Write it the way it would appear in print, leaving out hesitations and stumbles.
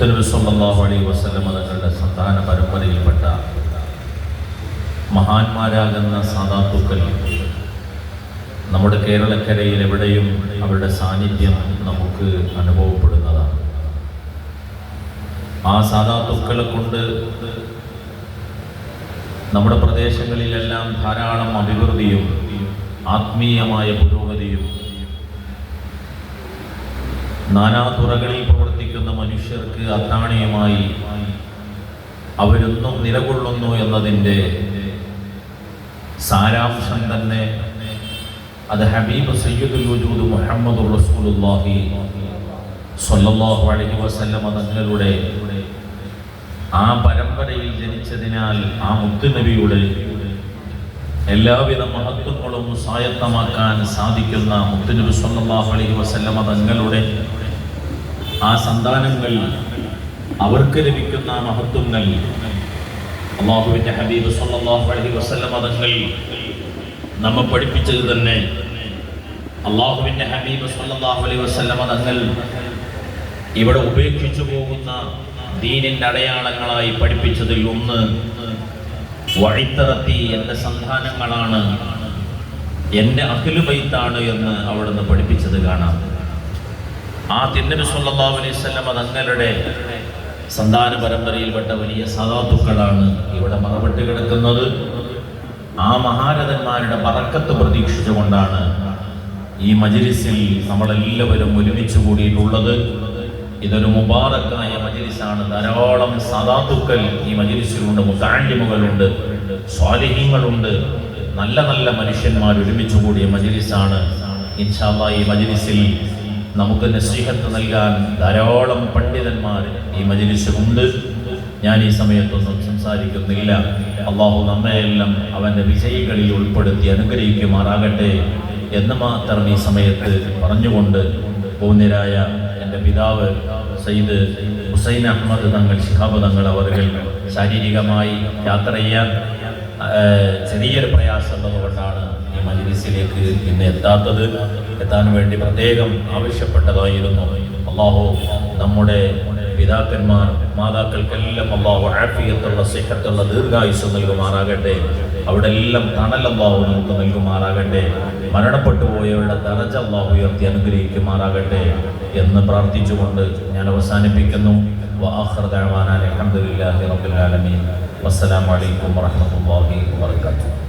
മുത്തനബി സല്ലല്ലാഹു അലൈഹി വസല്ലം തങ്ങളുടെ സന്താന പരമ്പരയിൽപ്പെട്ട മഹാന്മാരാകുന്ന സാദാത്തുക്കൾ നമ്മുടെ കേരളക്കരയിൽ എവിടെയും അവരുടെ സാന്നിധ്യം നമുക്ക് അനുഭവപ്പെടുന്നതാണ്. ആ സാദാത്തുക്കളെ കൊണ്ട് നമ്മുടെ പ്രദേശങ്ങളിലെല്ലാം ധാരാളം അഭിവൃദ്ധിയും ആത്മീയമായ പുരോഗതിയും നാനാതുറകളിൽ പ്രവർത്തിക്കുന്ന മനുഷ്യർക്ക് അത്താണിയുമായി അവരൊന്നും നിലകൊള്ളുന്നു എന്നതിൻ്റെ സാരാംശം തന്നെ അത് ഹബീബ് സയ്യിദുൽ വജൂദ് മുഹമ്മദുർ റസൂലുള്ളാഹി സ്വല്ലല്ലാഹു അലൈഹി വസല്ലം തങ്ങളുടെ ആ പരമ്പരയിൽ ജനിച്ചതിനാൽ ആ മുത്തുനബിയുടെ എല്ലാവിധ മഹത്വങ്ങളും സ്വായത്തമാക്കാൻ സാധിക്കുന്ന മുത്തുനബി സ്വല്ലല്ലാഹു അലൈഹി വസല്ലം തങ്ങളുടെ ആ സന്താനങ്ങൾ, അവർക്ക് ലഭിക്കുന്ന മഹത്വങ്ങൾ അല്ലാഹുവിൻ്റെ ഹബീബ് സ്വല്ലല്ലാഹു അലൈഹി വസല്ലം തങ്ങൾ നമ്മെ പഠിപ്പിച്ചത് തന്നെ. അല്ലാഹുവിൻ്റെ ഹബീബ് സ്വല്ലല്ലാഹു അലൈഹി വസല്ലം തങ്ങൾ ഇവിടെ ഉപേക്ഷിച്ചു പോകുന്ന ദീനിൻ്റെ അടയാളങ്ങളായി പഠിപ്പിച്ചതിൽ ഒന്ന് വഴിത്തറത്തി എൻ്റെ സന്താനങ്ങളാണ്, എൻ്റെ അഹ്ലു ബൈത്താണ് എന്ന് അവിടുന്ന് പഠിപ്പിച്ചത് കാണാം. ആ തിരുനബി സല്ലല്ലാഹു അലൈഹി വസല്ലം തങ്ങളുടെ സന്താന പരമ്പരയിൽപ്പെട്ട വലിയ സാദാത്തുക്കളാണ് ഇവിടെ മറപ്പെട്ട് കിടക്കുന്നത്. ആ മഹാരഥന്മാരുടെ ബറക്കത്ത് പ്രതീക്ഷിച്ചുകൊണ്ടാണ് ഈ മജ്‌ലിസിൽ നമ്മളെല്ലാവരും ഒരുമിച്ച് കൂടിയിട്ടുള്ളത്. ഇതൊരു മുബാറക്കായ മജ്‌ലിസാണ്. ധാരാളം സാദാത്തുക്കൾ ഈ മജ്‌ലിസിലുണ്ട്, മുതഅല്ലിമുകളുണ്ട്, സ്വാലിഹീങ്ങളുണ്ട്, നല്ല നല്ല മനുഷ്യന്മാർ ഒരുമിച്ച് കൂടിയ മജ്‌ലിസാണ്. ഇൻഷാ അല്ലാഹ് ഈ മജ്‌ലിസിൽ നമുക്ക് നസീഹത്ത് നൽകാൻ ധാരാളം പണ്ഡിതന്മാർ ഈ മജ്‌ലിസിലുണ്ട്. ഞാൻ ഈ സമയത്തൊന്നും സംസാരിക്കുന്നില്ല. അല്ലാഹു നമ്മയെല്ലാം അവൻ്റെ വിജയികളിൽ ഉൾപ്പെടുത്തി അനുഗ്രഹിക്കുമാറാകട്ടെ എന്ന് മാത്രം ഈ സമയത്ത് പറഞ്ഞുകൊണ്ട് പൂന്യരായ എൻ്റെ പിതാവ് സയ്യിദ് ഹുസൈൻ അഹമ്മദ് തങ്ങൾ ശിഹാബ് തങ്ങൾ അവர்கள் ശാരീരികമായി യാത്ര ചെയ്യാൻ ചെറിയൊരു പ്രയാസമുള്ളതുകൊണ്ടാണ് ഈ മജ്‌ലിസിലേക്ക് ഇന്ന് എത്താൻ വേണ്ടി പ്രത്യേകം ആവശ്യപ്പെട്ടതായിരുന്നു. അല്ലാഹു നമ്മുടെ പിതാക്കന്മാർ മാതാക്കൾക്കെല്ലാം അല്ലാഹു ആഫിയത്തുള്ള സിഹത്തുള്ള ദീർഘായുസ്സ് നൽകുമാറാകട്ടെ. അവിടെ എല്ലാം തണൽ അല്ലാഹു നമുക്ക് നൽകുമാറാകട്ടെ. മരണപ്പെട്ടു പോയവരുടെ ദറജ അല്ലാഹു ഉയർത്തി അനുഗ്രഹിക്കുമാറാകട്ടെ എന്ന് പ്രാർത്ഥിച്ചുകൊണ്ട് ഞാൻ അവസാനിപ്പിക്കുന്നു. വആഖിറു ദഅവാനാ അൽഹംദുലില്ലാഹി റബ്ബിൽ ആലമീൻ. വസ്സലാമു അലൈക്കും വറഹ്മത്തുള്ളാഹി വബറകാതുഹു.